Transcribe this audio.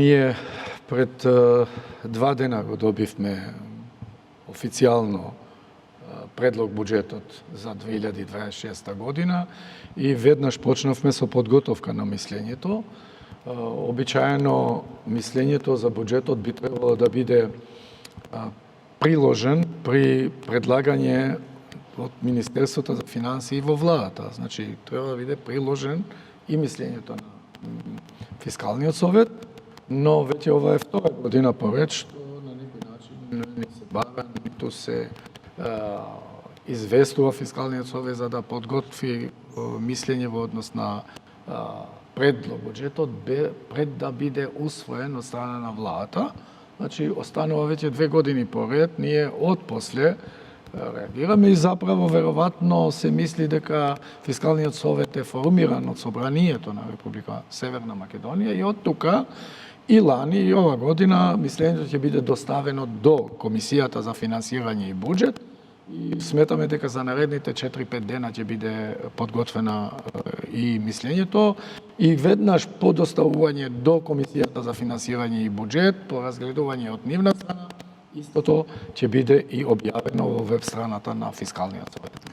Ние пред 2 дена го добивме официјално предлог буџетот за 2026 година и веднаш почнавме со подготовка на мислењето. Обичаено мислењето за буџетот би требало да биде приложен при предлагање од Министерството за финансии во владата. Значи, треба да биде приложен и мислењето на Фискалниот совет, но веќе ова е втора година поред, што на некој начин не се бара, ниту се известува Фискалниот совет за да подготви мислење во однос на предлог буџетот пред да биде усвоен од страна на владата. Значи, останува веќе 2 години поред, ние отпосле реагираме и заправо веројатно се мисли дека Фискалниот совет е формиран од Собранието на Република Северна Македонија и од тука и лани и ова година мислењето ќе биде доставено до Комисијата за финансирање и буџет и сметаме дека за наредните 4-5 дена ќе биде подготвена и мислењето и веднаш по доставување до Комисијата за финансирање и буџет, по разгледување од нивна страна, истото ќе биде и објавено во веб страната на Фискалниот совет.